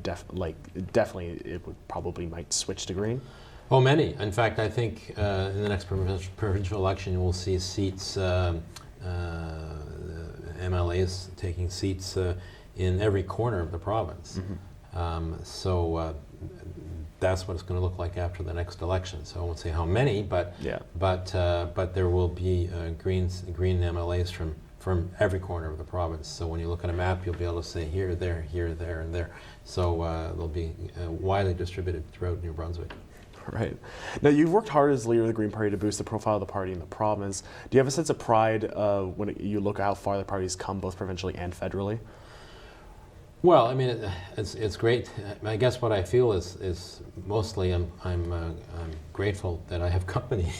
definitely it would probably might switch to green? Oh, many. In fact, I think in the next provincial election, you will see seats, MLAs taking seats in every corner of the province. So that's what it's going to look like after the next election. So I won't say how many, but there will be green MLAs from every corner of the province. So when you look at a map, you'll be able to say here, there, and there. So they'll be widely distributed throughout New Brunswick. Right. Now, you've worked hard as leader of the Green Party to boost the profile of the party in the province. Do you have a sense of pride when you look at how far the party's come, both provincially and federally? Well, I mean, it's great. I guess what I feel is mostly I'm grateful that I have company,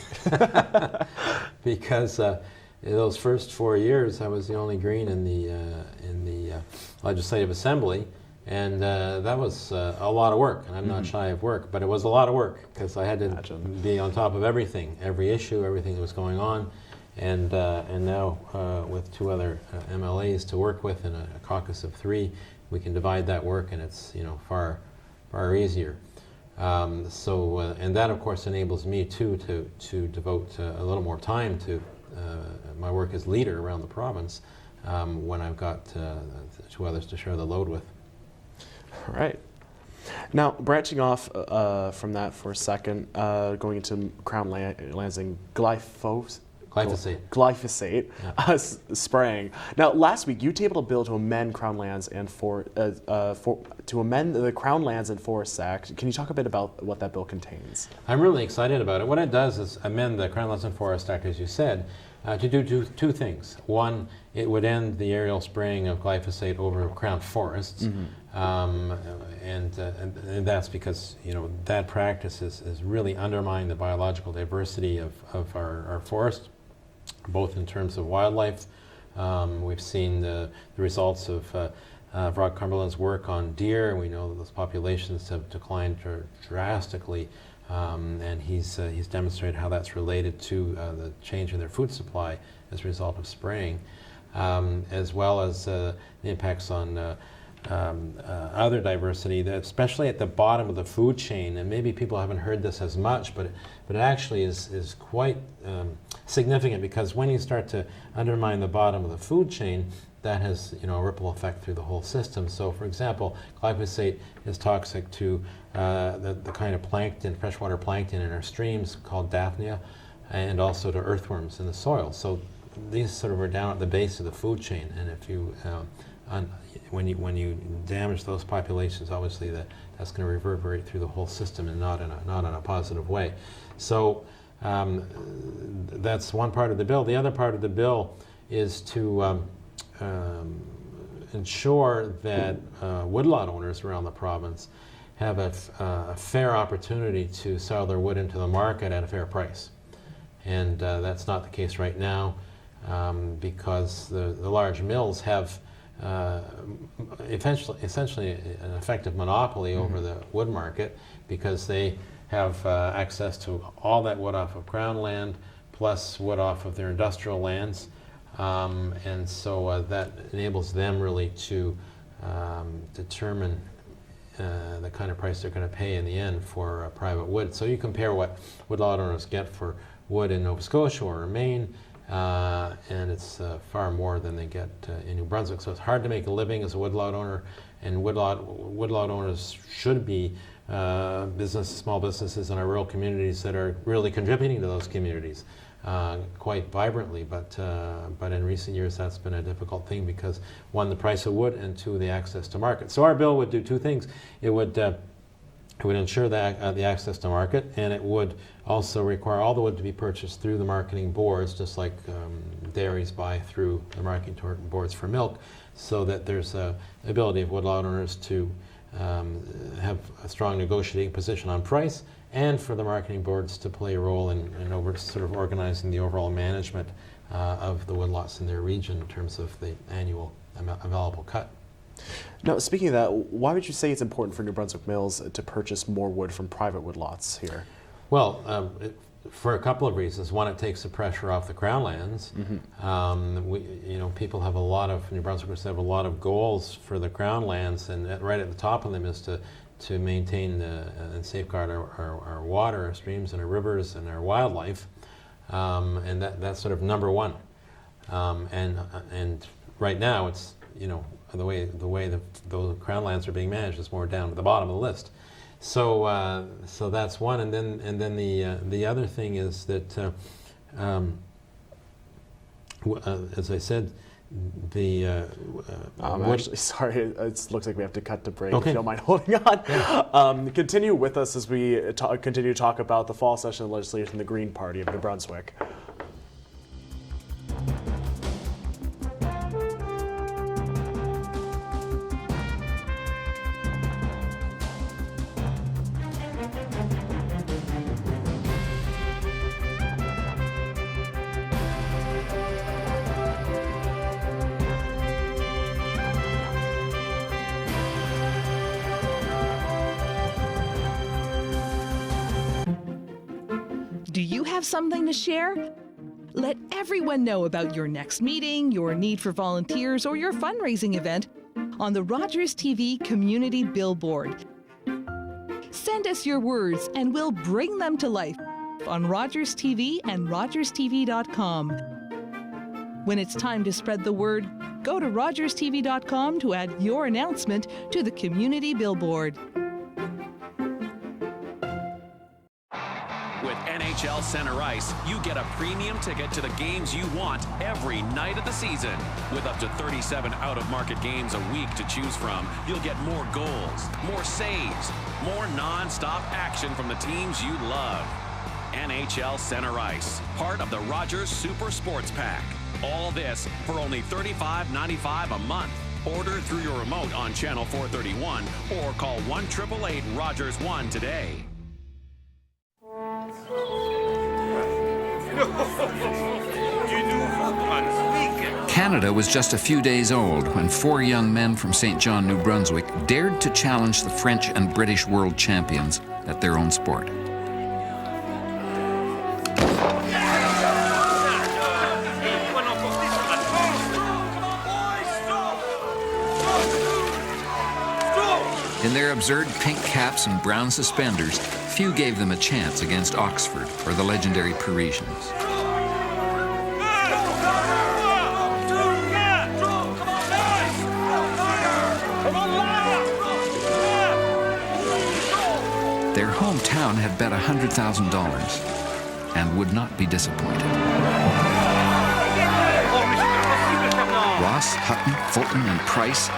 because in those first 4 years I was the only Green in the Legislative Assembly. And that was a lot of work, and I'm not shy of work, but it was a lot of work because I had to be on top of everything, every issue, everything that was going on, and now with two other MLAs to work with and a caucus of 3, we can divide that work, and it's far easier. And that of course enables me too to devote a little more time to my work as leader around the province when I've got 2 others to share the load with. All right. Now, branching off from that for a second, going into Crown lands and glyphosate spraying. Now, last week you tabled a bill to amend Crown Lands and to amend the Crown Lands and Forests Act. Can you talk a bit about what that bill contains? I'm really excited about it. What it does is amend the Crown Lands and Forests Act, as you said, to do two things. One, it would end the aerial spraying of glyphosate over Crown forests, and that's because that practice has really undermined the biological diversity of our forests, both in terms of wildlife. We've seen the results of Brock Cumberland's work on deer, and we know that those populations have declined drastically. And he's demonstrated how that's related to the change in their food supply as a result of spraying, as well as the impacts on other diversity, especially at the bottom of the food chain. And maybe people haven't heard this as much, but it actually is quite significant, because when you start to undermine the bottom of the food chain, that has a ripple effect through the whole system. So, for example, glyphosate is toxic to the kind of plankton, freshwater plankton in our streams called Daphnia, and also to earthworms in the soil. So these sort of are down at the base of the food chain, and if you when you damage those populations, obviously that's going to reverberate through the whole system, and not in a positive way. So that's one part of the bill. The other part of the bill is to ensure that woodlot owners around the province have a fair opportunity to sell their wood into the market at a fair price. And that's not the case right now, because the large mills have essentially an effective monopoly over the wood market, because they have access to all that wood off of Crown land, plus wood off of their industrial lands. And so that enables them really to determine the kind of price they're going to pay in the end for private wood. So you compare what woodlot owners get for wood in Nova Scotia or Maine, and it's far more than they get in New Brunswick. So it's hard to make a living as a woodlot owner, and woodlot owners should be small businesses in our rural communities that are really contributing to those communities quite vibrantly, but in recent years that's been a difficult thing, because one, the price of wood, and two, the access to market. So our bill would do 2 things. It would ensure that the access to market, and it would also require all the wood to be purchased through the marketing boards, just like dairies buy through the marketing boards for milk, so that there's a ability of woodlot owners to have a strong negotiating position on price, and for the marketing boards to play a role in sort of organizing the overall management of the woodlots in their region in terms of the annual available cut. Now, speaking of that, why would you say it's important for New Brunswick mills to purchase more wood from private woodlots here? Well, for a couple of reasons. One, it takes the pressure off the Crown lands. People have a lot of, New Brunswickers have a lot of goals for the Crown lands, and right at the top of them is to maintain and safeguard our water, our streams and our rivers and our wildlife. And that's sort of number one. And right now it's, the way the Crown lands are being managed is more down at the bottom of the list. So that's one, and then the other thing is that, as I said, actually, sorry, it looks like we have to cut to break. Okay. If you don't mind holding on. Yeah. Continue with us as we continue to talk about the fall session of legislation in the Green Party of New Brunswick. Do you have something to share? Let everyone know about your next meeting, your need for volunteers, or your fundraising event on the Rogers TV Community Billboard. Send us your words and we'll bring them to life on Rogers TV and rogerstv.com. When it's time to spread the word, go to rogerstv.com to add your announcement to the Community Billboard. With NHL Center Ice, you get a premium ticket to the games you want every night of the season. With up to 37 out-of-market games a week to choose from, you'll get more goals, more saves, more non-stop action from the teams you love. NHL Center Ice, part of the Rogers Super Sports Pack. All this for only $35.95 a month. Order through your remote on Channel 431 or call 1-888-ROGERS-1 today. Canada was just a few days old when 4 young men from St. John, New Brunswick, dared to challenge the French and British world champions at their own sport. In their absurd pink caps and brown suspenders, few gave them a chance against Oxford or the legendary Parisians. Their hometown had bet $100,000 and would not be disappointed. Ross, Hutton, Fulton, and Price,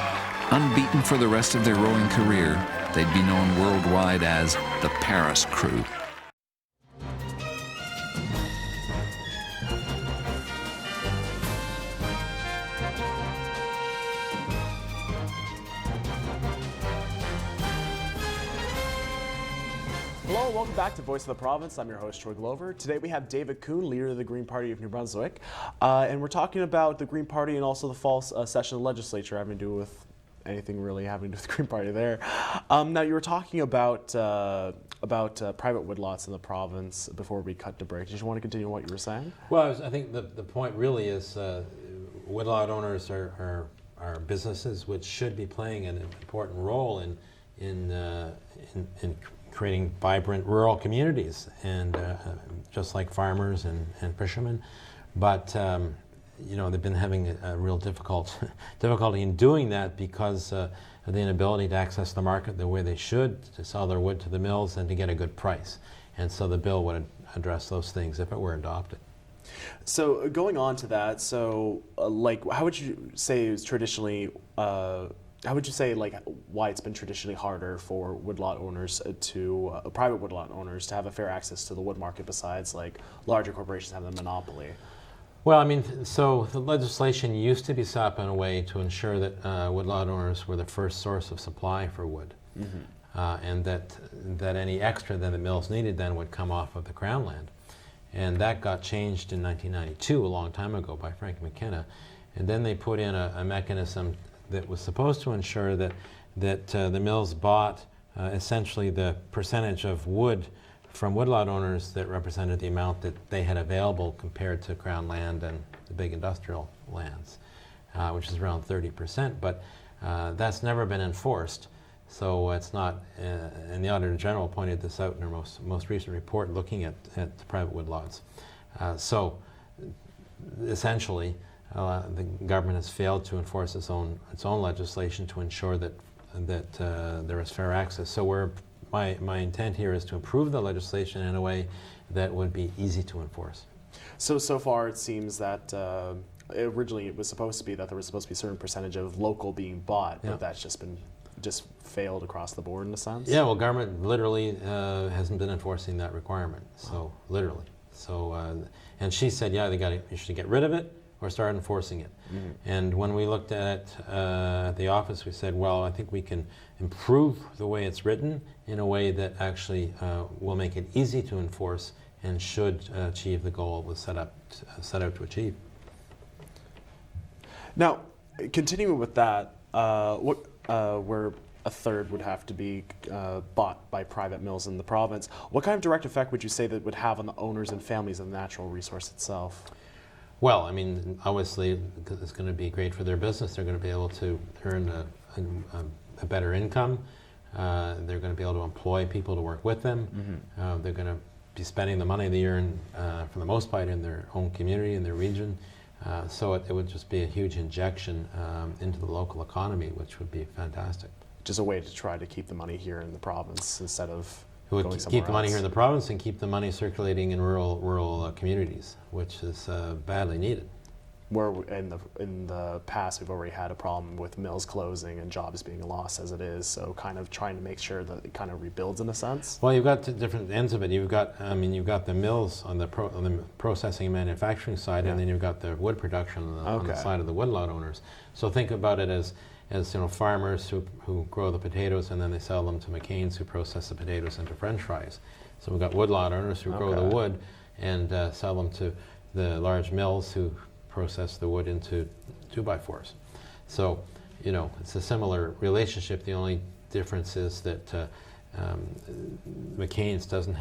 unbeaten for the rest of their rowing career, they'd be known worldwide as the Paris Crew. Hello, and welcome back to Voice of the Province. I'm your host, Troy Glover. Today we have David Coon, leader of the Green Party of New Brunswick, and we're talking about the Green Party and also the fall session of the legislature having to do with anything really having to do with the Green Party there. Now, you were talking about private woodlots in the province before we cut to break. Did you want to continue what you were saying? Well, I think the point really is woodlot owners are businesses which should be playing an important role in creating vibrant rural communities, and just like farmers and fishermen. But they've been having a real difficulty in doing that because of the inability to access the market the way they should, to sell their wood to the mills and to get a good price. And so the bill would address those things if it were adopted. So going on to that, how would you say is traditionally, how would you say why it's been traditionally harder for woodlot owners private woodlot owners to have a fair access to the wood market besides larger corporations have the monopoly? Well, I mean, so the legislation used to be set up in a way to ensure that woodlot owners were the first source of supply for wood, and that any extra that the mills needed then would come off of the Crown land. And that got changed in 1992, a long time ago, by Frank McKenna. And then they put in a mechanism that was supposed to ensure that the mills bought essentially the percentage of wood from woodlot owners that represented the amount that they had available compared to Crown land and the big industrial lands, which is around 30%. But that's never been enforced. So it's not, and the Auditor General pointed this out in her most recent report looking at private woodlots. So essentially, the government has failed to enforce its own legislation to ensure that there is fair access. So my intent here is to improve the legislation in a way that would be easy to enforce. So far it seems that originally it was supposed to be that there was supposed to be a certain percentage of local being bought, but that's just failed across the board in a sense. Yeah, well, government literally hasn't been enforcing that requirement. So literally. So and she said, yeah, you should get rid of it or start enforcing it. Mm-hmm. And when we looked at it at the office, we said, well, I think we can improve the way it's written in a way that actually will make it easy to enforce and should achieve the goal it was set out to achieve. Now, continuing with that, where a third would have to be bought by private mills in the province, what kind of direct effect would you say that would have on the owners and families of the natural resource itself? Well, I mean, obviously, it's going to be great for their business. They're going to be able to earn a better income. They're going to be able to employ people to work with them. Mm-hmm. They're going to be spending the money they earn, for the most part, in their own community, in their region. So it would just be a huge injection into the local economy, which would be fantastic. Just a way to try to keep the money here in the province instead of it would going somewhere keep the money else. here in the province and keep the money circulating in rural communities, which is badly needed. Where in the past we've already had a problem with mills closing and jobs being lost as it is, so kind of trying to make sure that it kind of rebuilds in a sense. Well, you've got different ends of it. You've got the mills on the processing and manufacturing side, and then you've got the wood production on the side of the woodlot owners. So think about it as farmers who grow the potatoes and then they sell them to McCain's who process the potatoes into French fries. So we've got woodlot owners who grow the wood and sell them to the large mills who process the wood into 2x4s. So, it's a similar relationship. The only difference is that McCain's doesn't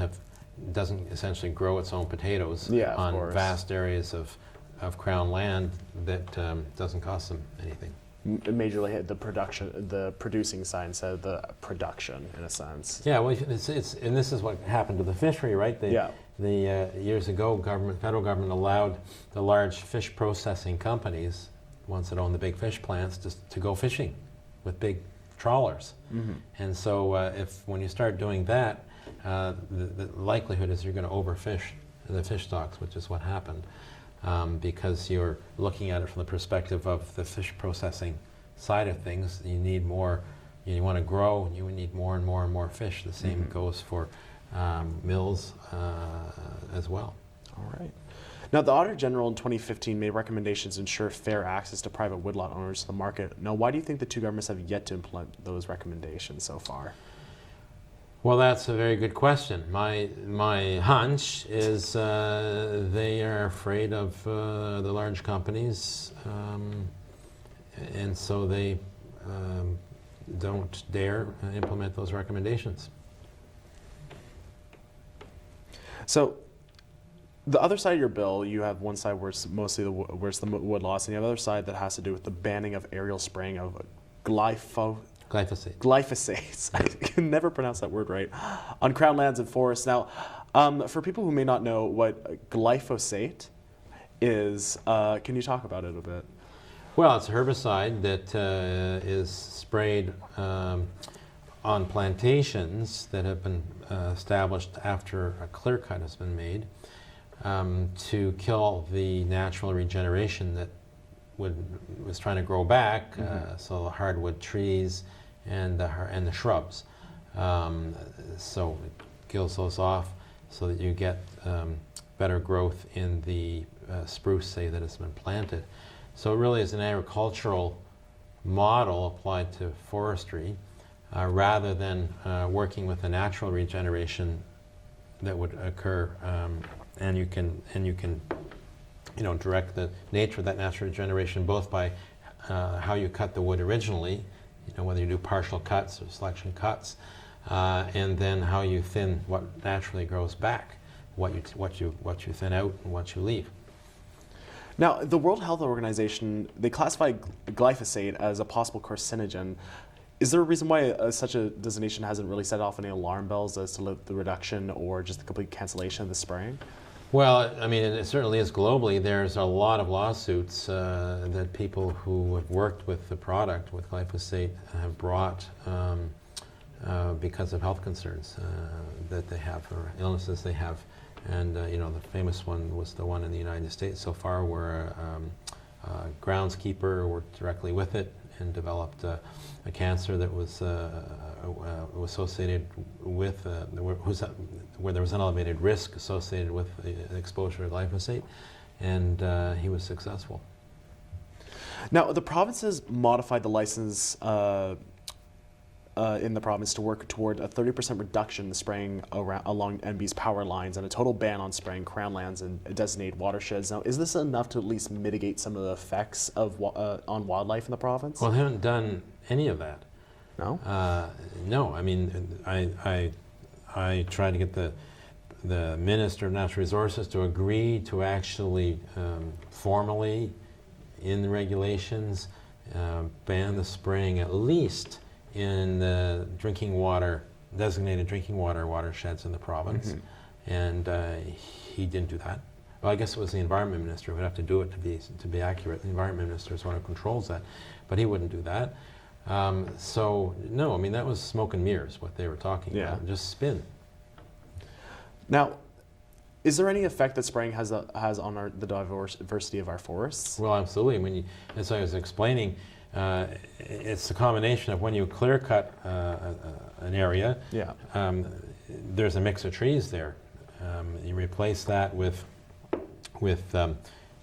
essentially grow its own potatoes on vast areas of Crown land that doesn't cost them anything. Majorly hit the producing side instead of the production, in a sense. Yeah, well, and this is what happened to the fishery, right? Years ago, federal government allowed the large fish processing companies, ones that own the big fish plants, to go fishing with big trawlers. Mm-hmm. And so, when you start doing that, the likelihood is you're going to overfish the fish stocks, which is what happened. Because you're looking at it from the perspective of the fish processing side of things. You need more, you want to grow, and you need more and more and more fish. The same goes for mills as well. All right. Now, the Auditor General in 2015 made recommendations to ensure fair access to private woodlot owners to the market. Now, why do you think the two governments have yet to implement those recommendations so far? Well, that's a very good question. My hunch is they are afraid of the large companies, and so they don't dare implement those recommendations. So, the other side of your bill, you have one side where it's mostly where it's the wood loss, and the other side that has to do with the banning of aerial spraying of glyphosate. I can never pronounce that word right. On Crown lands and forests. Now, for people who may not know what glyphosate is, can you talk about it a bit? Well, it's a herbicide that is sprayed on plantations that have been established after a clear cut has been made to kill the natural regeneration that was trying to grow back, so the hardwood trees and the shrubs. So it kills those off so that you get better growth in the spruce, say, that has been planted. So it really is an agricultural model applied to forestry rather than working with the natural regeneration that would occur, and you can direct the nature of that natural regeneration both by how you cut the wood originally, whether you do partial cuts or selection cuts, and then how you thin what naturally grows back, what you thin out and what you leave. Now, the World Health Organization, they classify glyphosate as a possible carcinogen. Is there a reason why such a designation hasn't really set off any alarm bells as to the reduction or just the complete cancellation of the spraying? Well, I mean, it certainly is globally. There's a lot of lawsuits that people who have worked with the product, with glyphosate, have brought because of health concerns that they have or illnesses they have. And the famous one was the one in the United States so far where a groundskeeper worked directly with it and developed a cancer that was associated with, where there was an elevated risk associated with exposure to glyphosate, and he was successful. Now, the provinces modified the license in the province to work toward a 30% reduction in the spraying along NB's power lines and a total ban on spraying crown lands and designated watersheds. Now, is this enough to at least mitigate some of the effects of on wildlife in the province? Well, they haven't done any of that. No? No, I mean, I tried to get the Minister of Natural Resources to agree to actually formally, in the regulations, ban the spraying at least in the drinking water, designated drinking water watersheds in the province, and he didn't do that. Well, I guess it was the Environment Minister who would have to do it to be accurate. The Environment Minister is one who controls that, but he wouldn't do that. So no, I mean that was smoke and mirrors what they were talking about, just spin. Now, is there any effect that spraying has on the diversity of our forests? Well, absolutely. When as I was explaining, it's a combination of when you clear cut an area, there's a mix of trees there. You replace that with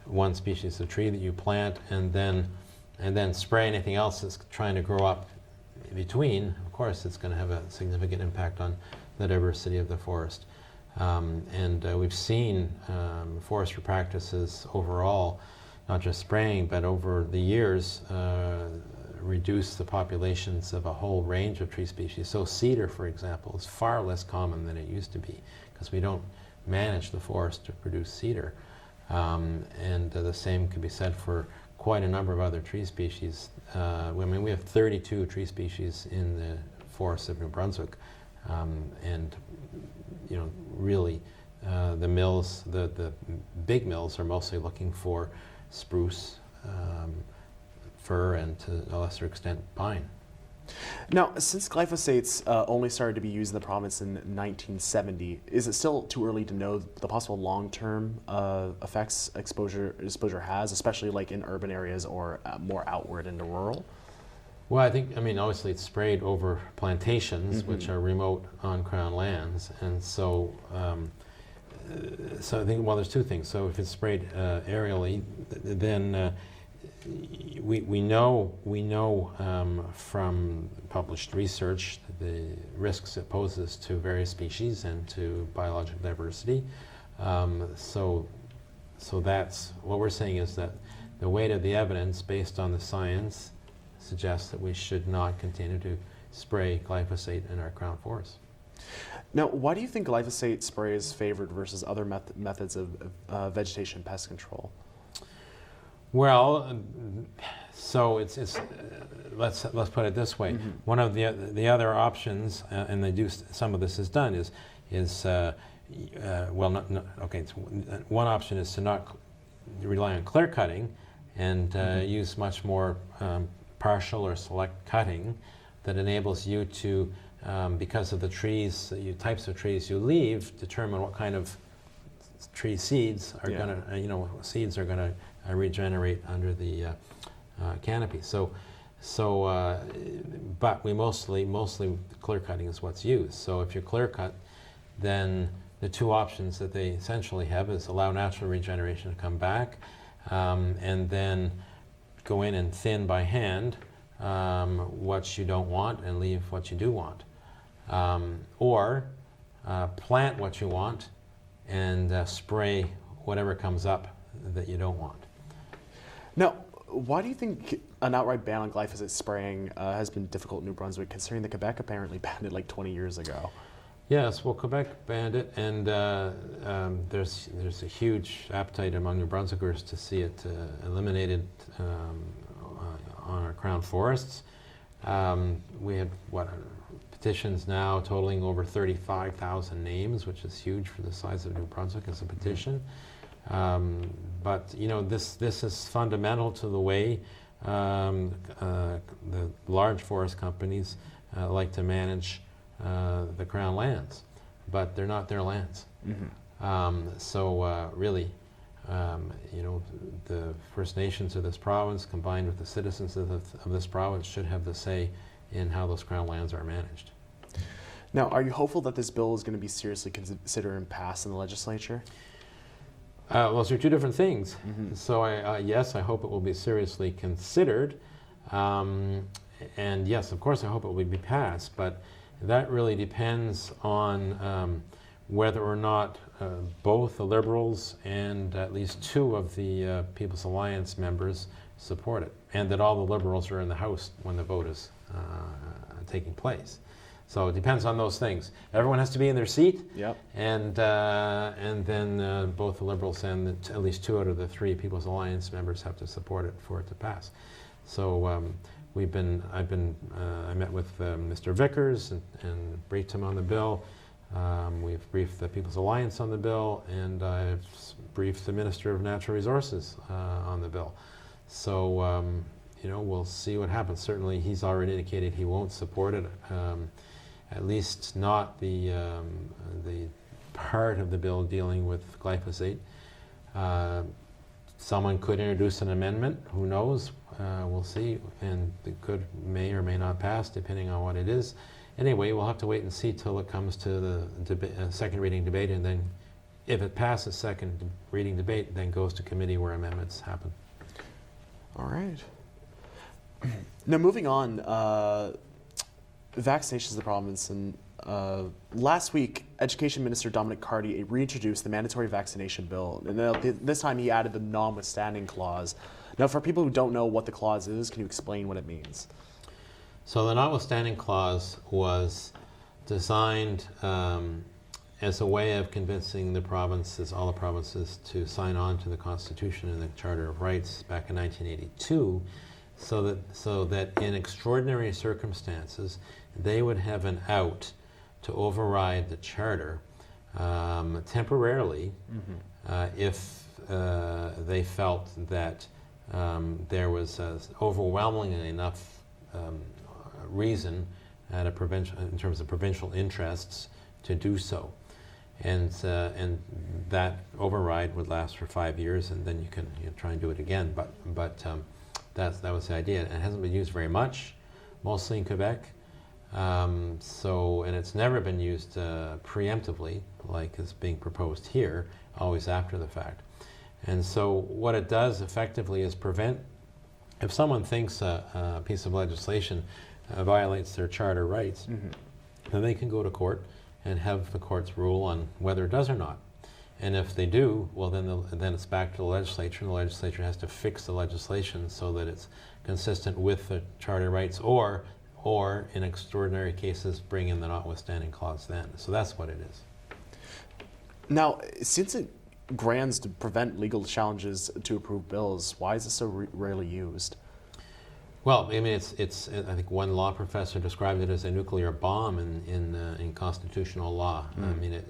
one species of tree that you plant, and then spray anything else that's trying to grow up in between. Of course, it's going to have a significant impact on the diversity of the forest. And we've seen forestry practices overall, not just spraying, but over the years, reduce the populations of a whole range of tree species. So cedar, for example, is far less common than it used to be because we don't manage the forest to produce cedar. And the same could be said for quite a number of other tree species. I mean, we have 32 tree species in the forests of New Brunswick, and really, the mills, the big mills, are mostly looking for spruce, fir, and to a lesser extent pine. Now, since glyphosates only started to be used in the province in 1970, is it still too early to know the possible long-term effects exposure has, especially like in urban areas or more outward into rural? Well, I mean, obviously it's sprayed over plantations, which are remote on Crown lands, and so I think, well, there's two things. So if it's sprayed aerially, then we know from published research the risks it poses to various species and to biological diversity. So that's what we're saying, is that the weight of the evidence based on the science suggests that we should not continue to spray glyphosate in our Crown forests. Now, why do you think glyphosate spray is favored versus other methods of vegetation pest control? Well, so it's let's put it this way. One of the other options, and they do some of this is done, one option is to not rely on clear cutting and use much more partial or select cutting that enables you to, because of the trees, types of trees you leave, determine what kind of tree seeds are going to regenerate under the canopy. But we mostly clear cutting is what's used. So if you clear cut, then the two options that they essentially have is allow natural regeneration to come back, and then go in and thin by hand what you don't want and leave what you do want, or plant what you want and spray whatever comes up that you don't want. Now, Why do you think an outright ban on glyphosate spraying has been difficult in New Brunswick, considering that Quebec apparently banned it like 20 years ago? Yes, well, Quebec banned it, and there's a huge appetite among New Brunswickers to see it eliminated on our crown forests. We had petitions now totaling over 35,000 names, which is huge for the size of New Brunswick as a petition. But you know, this is fundamental to the way the large forest companies like to manage the crown lands, but they're not their lands. So really, you know, the First Nations of this province, combined with the citizens of this province, should have the say in how those crown lands are managed. Now, are you hopeful that this bill is going to be seriously considered and passed in the legislature? Well, those are two different things. So yes, I hope it will be seriously considered. And yes, of course, I hope it will be passed, but that really depends on whether or not both the Liberals and at least two of the People's Alliance members support it, and that all the Liberals are in the House when the vote is taking place. So it depends on those things. Everyone has to be in their seat, Yep. and then both the Liberals and at least two out of the three People's Alliance members have to support it for it to pass. So I met with Mr. Vickers and briefed him on the bill. We've briefed the People's Alliance on the bill, and I've briefed the Minister of Natural Resources on the bill. So you know, we'll see what happens. Certainly, he's already indicated he won't support it. At least not the part of the bill dealing with glyphosate. Someone could introduce an amendment. Who knows? We'll see, and it may or may not pass, depending on what it is. Anyway, we'll have to wait and see till it comes to the second reading debate, and then, if it passes second reading debate, then goes to committee where amendments happen. All right. Now, moving on, vaccinations of the province, and last week, Education Minister Dominic Carty reintroduced the mandatory vaccination bill, and this time he added the notwithstanding clause. Now, for people who don't know what the clause is, can you explain what it means? So the notwithstanding clause was designed as a way of convincing the provinces, all the provinces, to sign on to the Constitution and the Charter of Rights back in 1982, so that in extraordinary circumstances they would have an out to override the Charter temporarily if they felt that there was overwhelmingly enough reason at in terms of provincial interests to do so. And that override would last for 5 years, and then you can try and do it again. But that was the idea. It hasn't been used very much, mostly in Quebec. And it's never been used preemptively, like is being proposed here, always after the fact. And so what it does effectively is prevent, if someone thinks a piece of legislation violates their charter rights, then they can go to court and have the courts rule on whether it does or not. And if they do, well, then it's back to the legislature, and the legislature has to fix the legislation so that it's consistent with the charter rights, or in extraordinary cases, bring in the notwithstanding clause then. So that's what it is. Now, since it grants to prevent legal challenges to approved bills, why is it so rarely used? Well, I mean, it's. I think one law professor described it as a nuclear bomb in constitutional law. I mean, it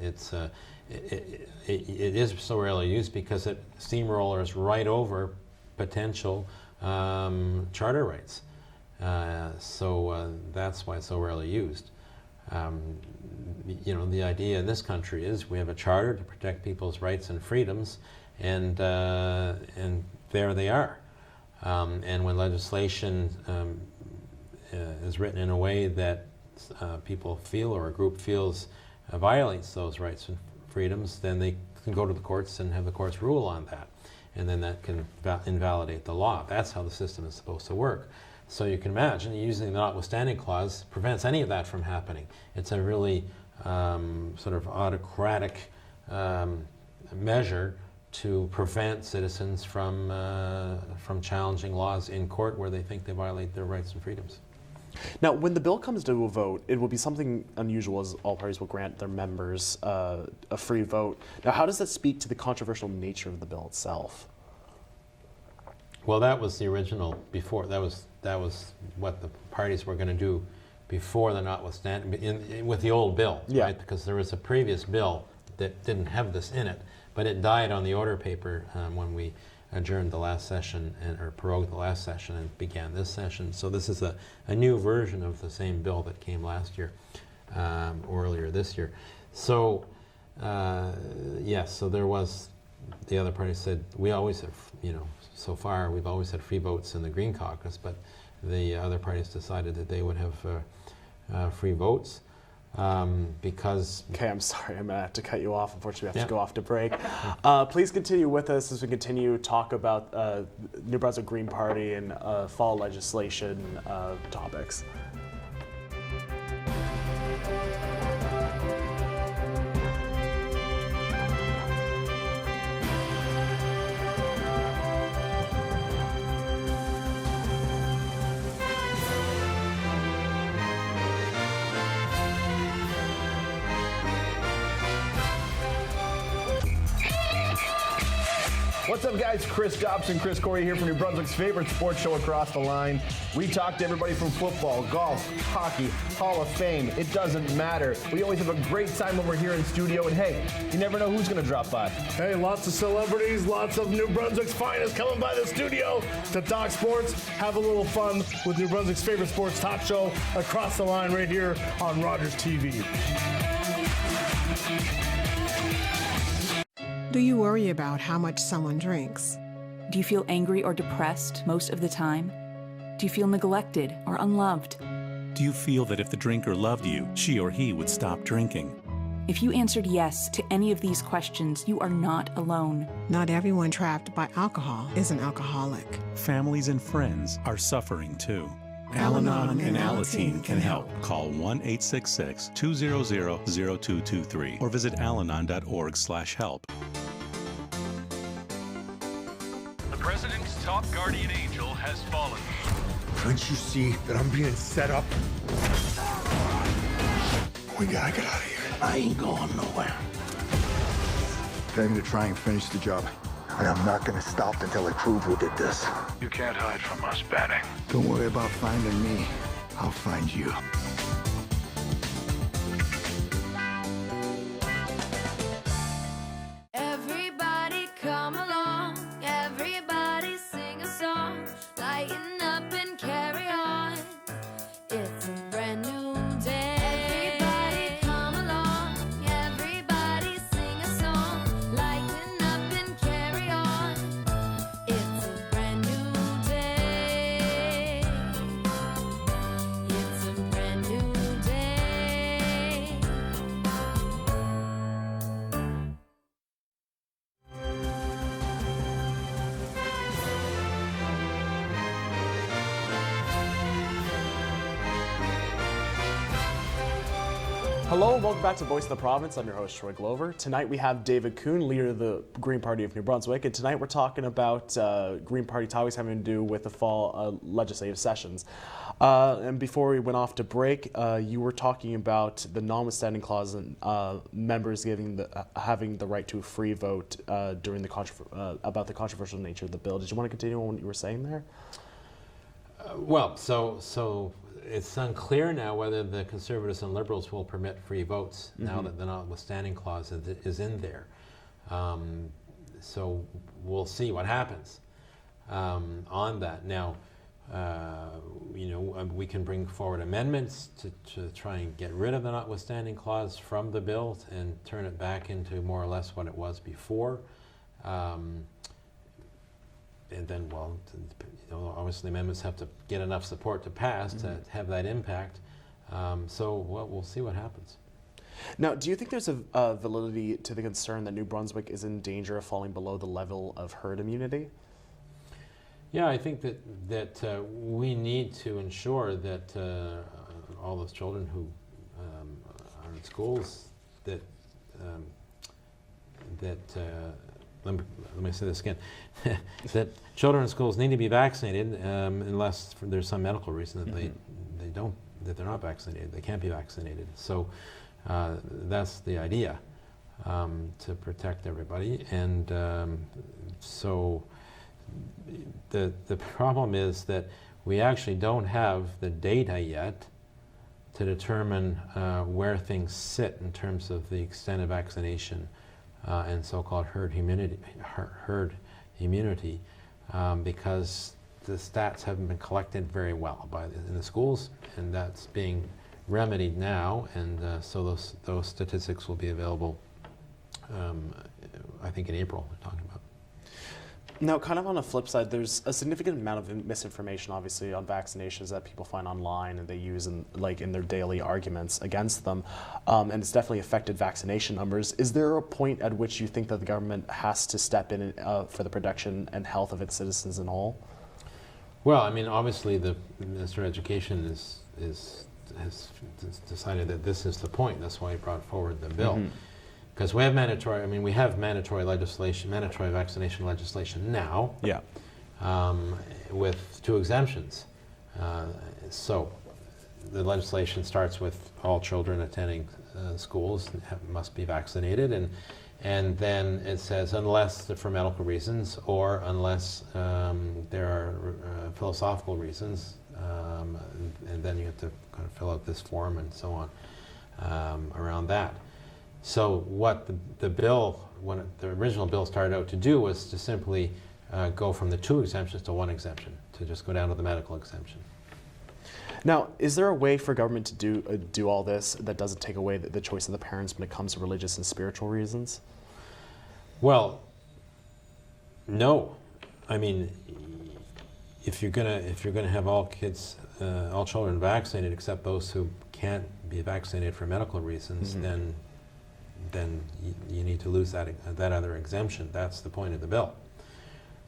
is so rarely used because it steamrollers right over potential charter rights. So that's why it's so rarely used. You know, the idea in this country is we have a charter to protect people's rights and freedoms, and there they are. And when legislation is written in a way that people feel, or a group feels, violates those rights and freedoms, then they can go to the courts and have the courts rule on that. And then that can invalidate the law. That's how the system is supposed to work. So you can imagine using the notwithstanding clause prevents any of that from happening. It's a really sort of autocratic measure to prevent citizens from challenging laws in court where they think they violate their rights and freedoms. Now, when the bill comes to a vote, it will be something unusual as all parties will grant their members a free vote. Now, how does that speak to the controversial nature of the bill itself? Well, that was the original before. That was what the parties were going to do before the notwithstanding with the old bill, right? Because there was a previous bill that didn't have this in it, but it died on the order paper when we adjourned the last session or prorogued the last session and began this session. So this is a new version of the same bill that came last year or earlier this year. So yes, so there was, the other party said, we always have, so far we've always had free votes in the Green Caucus, but the other parties decided that they would have free votes. Because... Okay, I'm sorry, I'm going to have to cut you off. Unfortunately, we have to go off to break. Please continue with us as we continue to talk about New Brunswick Green Party and fall legislation topics. What's up, guys? Chris Dobson, Chris Corey here from New Brunswick's favorite sports show, Across the Line. We talk to everybody from football, golf, hockey, Hall of Fame. It doesn't matter. We always have a great time when we're here in studio, and hey, you never know who's going to drop by. Hey, lots of celebrities, lots of New Brunswick's finest coming by the studio to talk sports, have a little fun with New Brunswick's favorite sports talk show, Across the Line, right here on Rogers TV. Do you worry about how much someone drinks? Do you feel angry or depressed most of the time? Do you feel neglected or unloved? Do you feel that if the drinker loved you, she or he would stop drinking? If you answered yes to any of these questions, you are not alone. Not everyone trapped by alcohol is an alcoholic. Families and friends are suffering too. Al-Anon and Alateen can help. Call 1-866-200-0223 or visit alanon.org/help. The president's top guardian angel has fallen. Can't you see that I'm being set up? We gotta get out of here. I ain't going nowhere. I'm gonna try and finish the job. And I'm not gonna stop until I prove who did this. You can't hide from us, Banning. Don't worry about finding me. I'll find you. Everybody come along. Everybody sing a song. Lighten up and carry on. It's a brand new day. Everybody come along. Everybody sing a song. Lighten up and carry on. It's a brand new day. It's a brand new day. Hello and welcome back to Voice of the Province. I'm your host, Troy Glover. Tonight we have David Coon, leader of the Green Party of New Brunswick, and tonight we're talking about Green Party topics having to do with the fall legislative sessions. And before we went off to break, you were talking about the notwithstanding clause and members having the right to a free vote during the about the controversial nature of the bill. Did you want to continue on what you were saying there? Well, so it's unclear now whether the Conservatives and Liberals will permit free votes now that the notwithstanding clause is in there. So we'll see what happens on that. Now, we can bring forward amendments to try and get rid of the notwithstanding clause from the bill and turn it back into more or less what it was before. And then, obviously amendments have to get enough support to pass to have that impact. So we'll see what happens. Now, do you think there's a validity to the concern that New Brunswick is in danger of falling below the level of herd immunity? Yeah, I think that we need to ensure that all those children who are in schools that let me say this again, that children in schools need to be vaccinated unless there's some medical reason that that they're not vaccinated. They can't be vaccinated. So that's the idea, to protect everybody. And so the problem is that we actually don't have the data yet to determine where things sit in terms of the extent of vaccination and so-called herd immunity, because the stats haven't been collected very well in the schools, and that's being remedied now, and so those statistics will be available, I think in April, we're talking about. Now, kind of on the flip side, there's a significant amount of misinformation, obviously, on vaccinations that people find online and they use in their daily arguments against them, and it's definitely affected vaccination numbers. Is there a point at which you think that the government has to step in for the protection and health of its citizens in all? Well, I mean, obviously, the Minister of Education has decided that this is the point. That's why he brought forward the bill. Because we have mandatory legislation, mandatory vaccination legislation now. Yeah. With 2 exemptions. So the legislation starts with all children attending schools must be vaccinated, and then it says unless for medical reasons or unless there are philosophical reasons, and then you have to kind of fill out this form and so on around that. So what the bill, when the original bill started out to do, was to simply go from the 2 exemptions to 1 exemption, to just go down to the medical exemption. Now, is there a way for government to do all this that doesn't take away the choice of the parents when it comes to religious and spiritual reasons? Well, no. I mean, if you're gonna have all children vaccinated except those who can't be vaccinated for medical reasons, then you need to lose that other exemption. That's the point of the bill.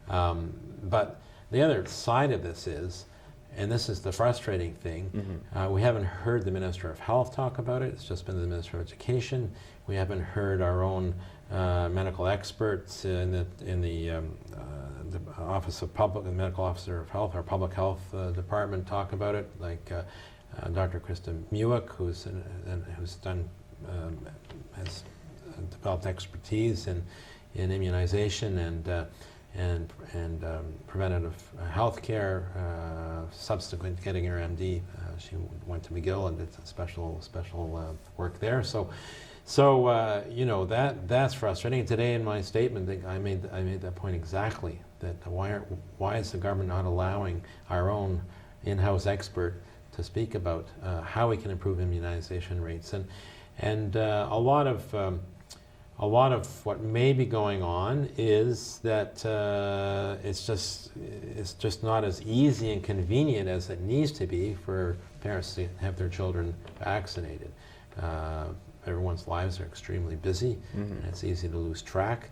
But the other side of this is, and this is the frustrating thing, we haven't heard the Minister of Health talk about it. It's just been the Minister of Education. We haven't heard our own medical experts in the Office of the Medical Officer of Health, our Public Health Department, talk about it, like Dr. Krista Muick, who's has developed expertise in immunization and preventative health care. Subsequent to getting her MD, she went to McGill and did special work there. So you know, that's frustrating. Today in my statement, I made that point exactly. That why is the government not allowing our own in-house expert to speak about how we can improve immunization rates? And a lot of what may be going on is that it's just not as easy and convenient as it needs to be for parents to have their children vaccinated. Everyone's lives are extremely busy, and it's easy to lose track.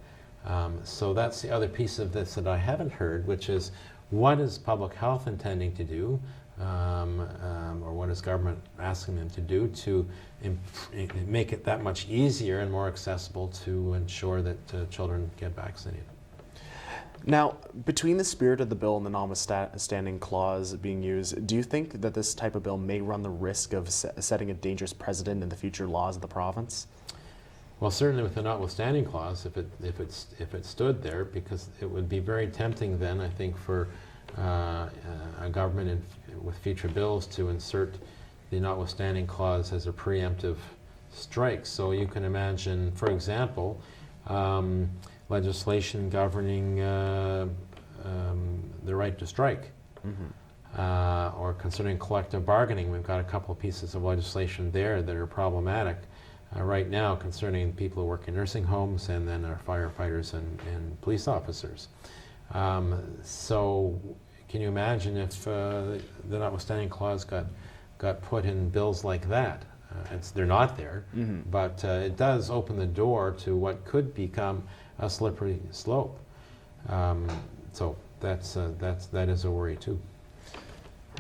So that's the other piece of this that I haven't heard, which is what is public health intending to do, or what is government asking them to do to make it that much easier and more accessible to ensure that children get vaccinated. Now, between the spirit of the bill and the notwithstanding clause being used, do you think that this type of bill may run the risk of setting a dangerous precedent in the future laws of the province? Well, certainly with the notwithstanding clause, if it stood there, because it would be very tempting then, I think, for a government with future bills to insert the notwithstanding clause as a preemptive strike. So you can imagine, for example, legislation governing the right to strike, or concerning collective bargaining. We've got a couple of pieces of legislation there that are problematic right now concerning people who work in nursing homes and then our firefighters and police officers. So can you imagine if the notwithstanding clause got put in bills like that? They're not there, but it does open the door to what could become a slippery slope. So that is a worry too.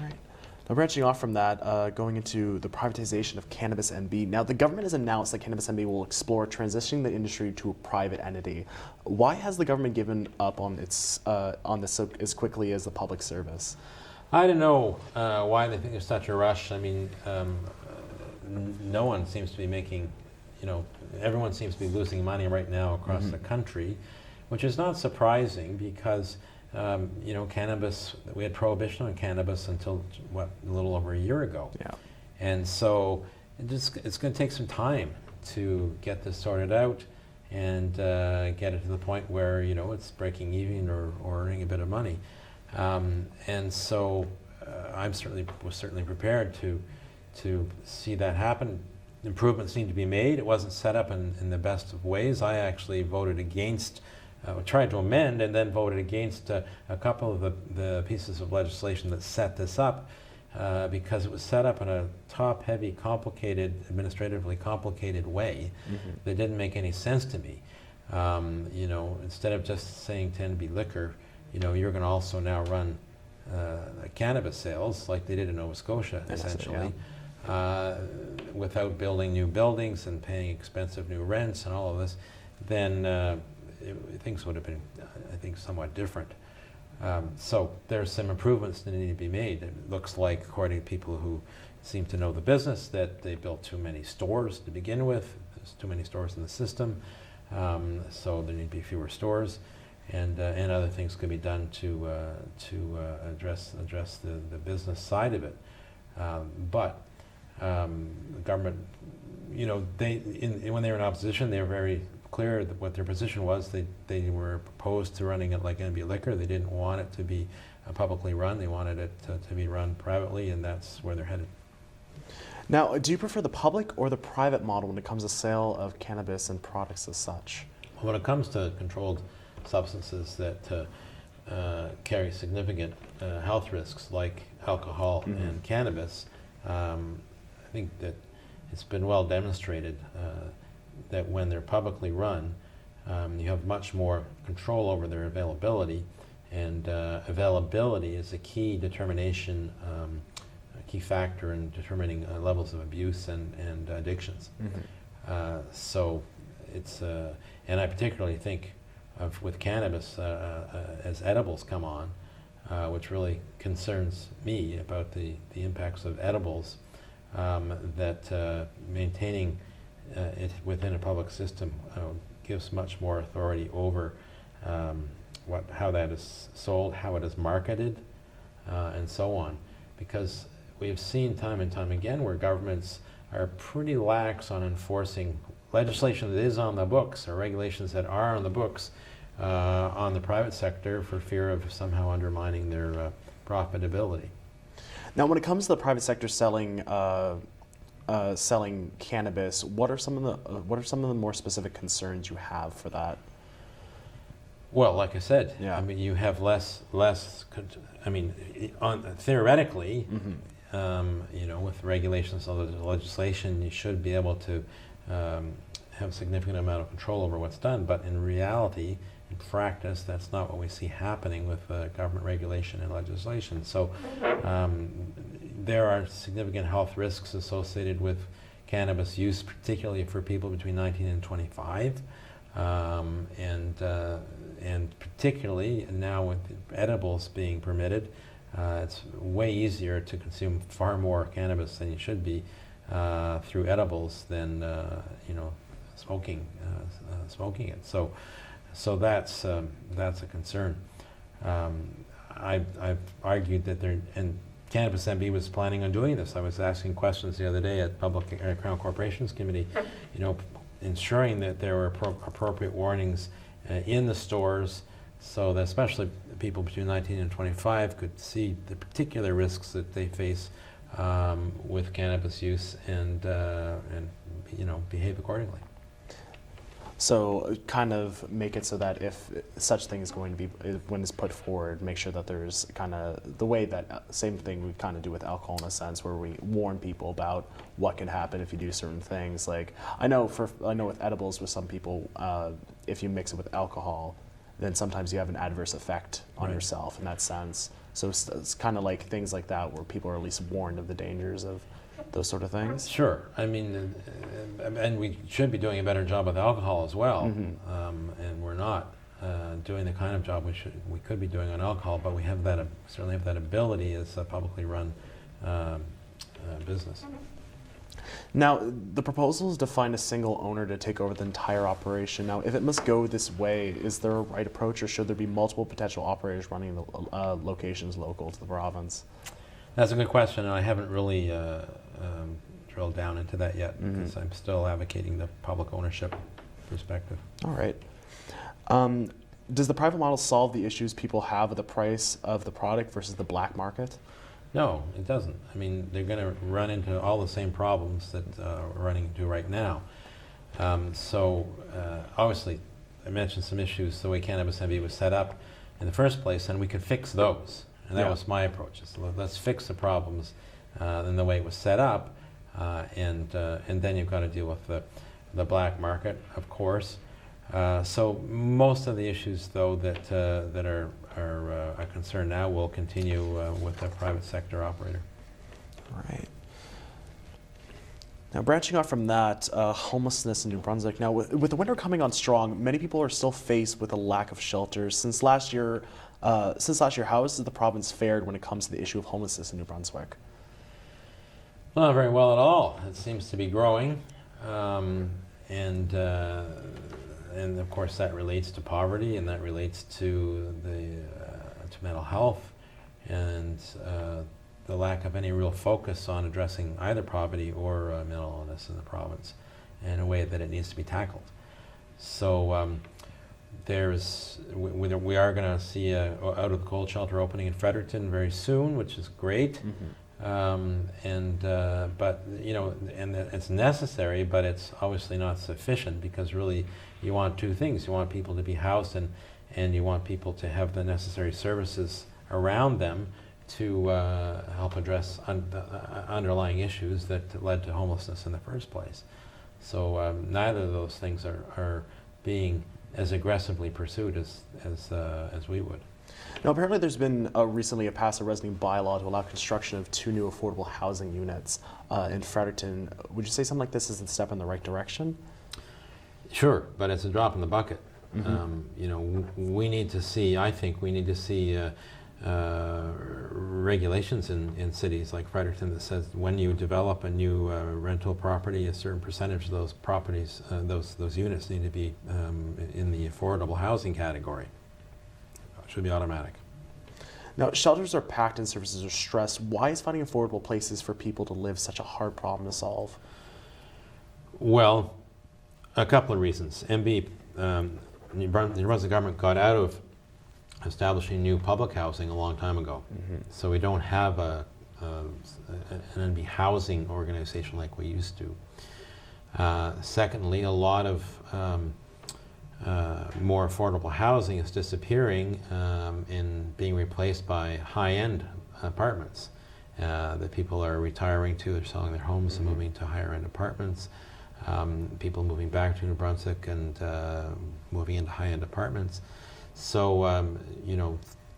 Right. Now, branching off from that, going into the privatization of Cannabis NB. Now, the government has announced that Cannabis NB will explore transitioning the industry to a private entity. Why has the government given up on this as quickly as the public service? I don't know why they think there's such a rush. I mean, no one seems to be making, everyone seems to be losing money right now across the country, which is not surprising because cannabis, we had prohibition on cannabis until, a little over a year ago. Yeah. And so it's going to take some time to get this sorted out and get it to the point where, it's breaking even or earning a bit of money. And so I was certainly prepared to see that happen. Improvements need to be made. It wasn't set up in the best of ways. I actually voted against tried to amend and then voted against a couple of the pieces of legislation that set this up because it was set up in a top-heavy, complicated, administratively complicated way that didn't make any sense to me. Instead of just saying to NB Liquor, you're going to also now run cannabis sales like they did in Nova Scotia, essentially, without building new buildings and paying expensive new rents and all of this, then things would have been, I think, somewhat different. So there's some improvements that need to be made. It looks like, according to people who seem to know the business, that they built too many stores to begin with. There's too many stores in the system, so there need to be fewer stores, and other things could be done to address the business side of it. But the government, when they were in opposition, they were very clear that what their position was. They were opposed to running it like NB Liquor. They didn't want it to be publicly run. They wanted it to be run privately, and that's where they're headed. Now, do you prefer the public or the private model when it comes to sale of cannabis and products as such? When it comes to controlled substances that carry significant health risks like alcohol and cannabis, I think that it's been well demonstrated that when they're publicly run, you have much more control over their availability, and availability is a key determination, a key factor in determining levels of abuse and addictions. So it's, and I particularly think with cannabis, as edibles come on, which really concerns me about the impacts of edibles, that maintaining it within a public system gives much more authority over how that is sold, how it is marketed, and so on. Because we have seen time and time again where governments are pretty lax on enforcing legislation that is on the books or regulations that are on the books on the private sector for fear of somehow undermining their profitability. Now, when it comes to the private sector selling cannabis, what are some of the more specific concerns you have for that? Well, like I said, I mean, you have less. I mean, theoretically, with regulations and legislation, you should be able to have a significant amount of control over what's done. But in reality, in practice, that's not what we see happening with government regulation and legislation. So there are significant health risks associated with cannabis use, particularly for people between 19 and 25. And particularly now with edibles being permitted, it's way easier to consume far more cannabis than you should be through edibles than smoking it. So that's a concern. I've argued that and Cannabis NB was planning on doing this. I was asking questions the other day at Crown Corporations Committee, ensuring that there were appropriate warnings in the stores so that especially people between 19 and 25 could see the particular risks that they face with cannabis use and behave accordingly. So kind of make it so that if such thing is going to be, when it's put forward, make sure that there's kind of the way that same thing we kind of do with alcohol in a sense, where we warn people about what can happen if you do certain things. Like I know with edibles, with some people, if you mix it with alcohol, then sometimes you have an adverse effect on yourself in that sense. So it's kind of like things like that where people are at least warned of the dangers of those sort of things. Sure. I mean, and we should be doing a better job with alcohol as well, and we're not doing the kind of job we could be doing on alcohol, but we have that certainly have that ability as a publicly run business. Now, the proposal is to find a single owner to take over the entire operation. Now, if it must go this way, is there a right approach, or should there be multiple potential operators running the locations local to the province? That's a good question, and I haven't really drilled down into that yet, because I'm still advocating the public ownership perspective. All right. Does the private model solve the issues people have with the price of the product versus the black market? No, it doesn't. I mean, they're going to run into all the same problems that we're running into right now. Obviously, I mentioned some issues the way Cannabis Envy was set up in the first place, and we could fix those. And that was my approach. So let's fix the problems in the way it was set up, and then you've got to deal with the black market, of course. So most of the issues, though, that are a concern now will continue with a private sector operator. All right. Now, branching off from that, homelessness in New Brunswick. Now, with the winter coming on strong, many people are still faced with a lack of shelters. Since last year, how has the province fared when it comes to the issue of homelessness in New Brunswick? Not very well at all. It seems to be growing, and of course that relates to poverty, and that relates to to mental health, and the lack of any real focus on addressing either poverty or mental illness in the province in a way that it needs to be tackled. So we are going to see a out of the cold shelter opening in Fredericton very soon, which is great. But it's necessary, but it's obviously not sufficient, because really you want two things. You want people to be housed, and you want people to have the necessary services around them to help address underlying issues that led to homelessness in the first place. So neither of those things are being as aggressively pursued as we would. Now, apparently there's been recently passed a rezoning bylaw to allow construction of 2 new affordable housing units in Fredericton. Would you say something like this is a step in the right direction? Sure, but it's a drop in the bucket. We need to see, I think we need to see regulations in cities like Fredericton that says when you develop a new rental property, a certain percentage of those properties, those units need to be in the affordable housing category. It should be automatic. Now, shelters are packed and services are stressed. Why is finding affordable places for people to live such a hard problem to solve? Well, a couple of reasons. The New Brunswick government got out of establishing new public housing a long time ago. So we don't have an NB housing organization like we used to. Secondly, a lot of more affordable housing is disappearing and being replaced by high-end apartments that people are retiring to. They're selling their homes and moving to higher-end apartments. People moving back to New Brunswick and moving into high-end apartments. So,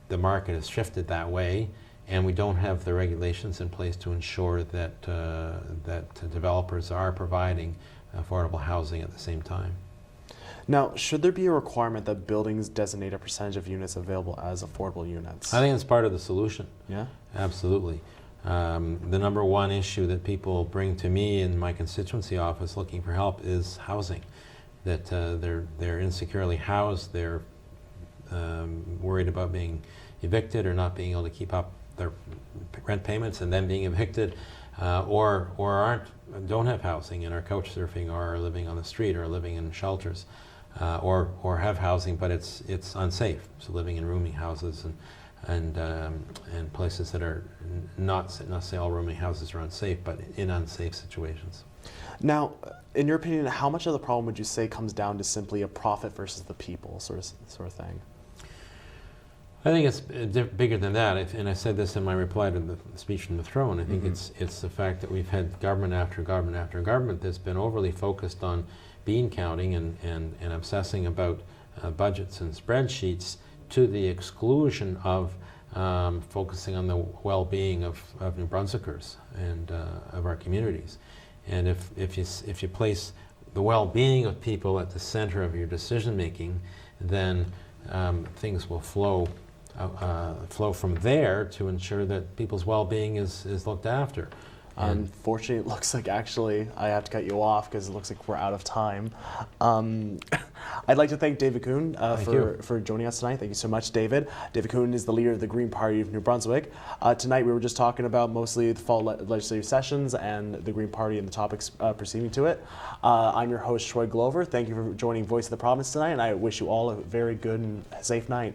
the market has shifted that way, and we don't have the regulations in place to ensure that developers are providing affordable housing at the same time. Now, should there be a requirement that buildings designate a percentage of units available as affordable units? I think it's part of the solution. Yeah? Absolutely. The number one issue that people bring to me in my constituency office looking for help is housing. That they're insecurely housed, they're worried about being evicted or not being able to keep up their rent payments and then being evicted, or don't have housing and are couch surfing or are living on the street or living in shelters, or have housing but it's unsafe. So living in rooming houses and places that are not say all rooming houses are unsafe, but in unsafe situations. Now, in your opinion, how much of the problem would you say comes down to simply a profit versus the people sort of thing? I think it's bigger than that, and I said this in my reply to the speech from the throne. I think it's the fact that we've had government after government after government that's been overly focused on bean counting and obsessing about budgets and spreadsheets to the exclusion of focusing on the well-being of New Brunswickers and of our communities. And if you place the well-being of people at the center of your decision-making, then things will flow from there to ensure that people's well-being is looked after. Unfortunately, it looks like actually I have to cut you off because it looks like we're out of time. I'd like to thank David Coon for joining us tonight. Thank you so much, David. David Coon is the leader of the Green Party of New Brunswick. Tonight we were just talking about mostly the fall legislative sessions and the Green Party and the topics preceding to it. I'm your host, Troy Glover. Thank you for joining Voice of the Province tonight, and I wish you all a very good and safe night.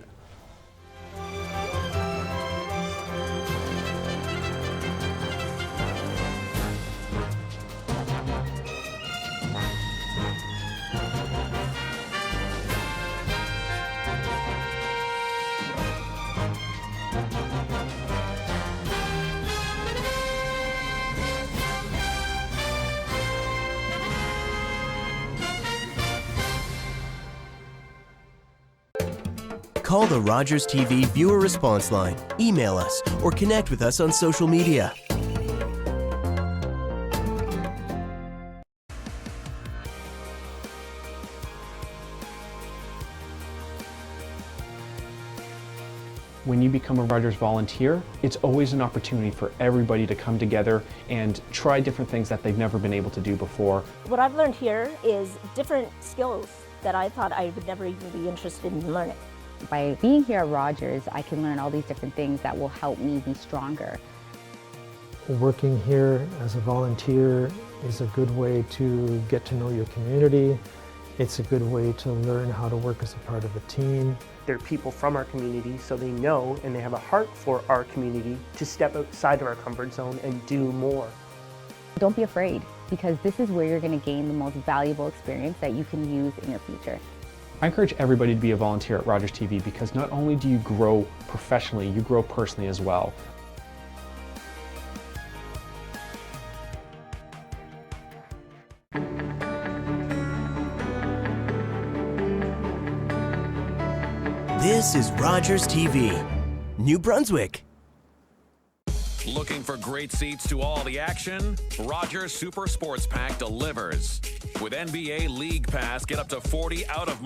Call the Rogers TV viewer response line, email us, or connect with us on social media. When you become a Rogers volunteer, it's always an opportunity for everybody to come together and try different things that they've never been able to do before. What I've learned here is different skills that I thought I would never even be interested in learning. By being here at Rogers, I can learn all these different things that will help me be stronger. Working here as a volunteer is a good way to get to know your community. It's a good way to learn how to work as a part of a team. They're people from our community, so they know and they have a heart for our community to step outside of our comfort zone and do more. Don't be afraid, because this is where you're going to gain the most valuable experience that you can use in your future. I encourage everybody to be a volunteer at Rogers TV because not only do you grow professionally, you grow personally as well. This is Rogers TV, New Brunswick. Looking for great seats to all the action? Rogers Super Sports Pack delivers. With NBA League Pass, get up to 40 out-of-market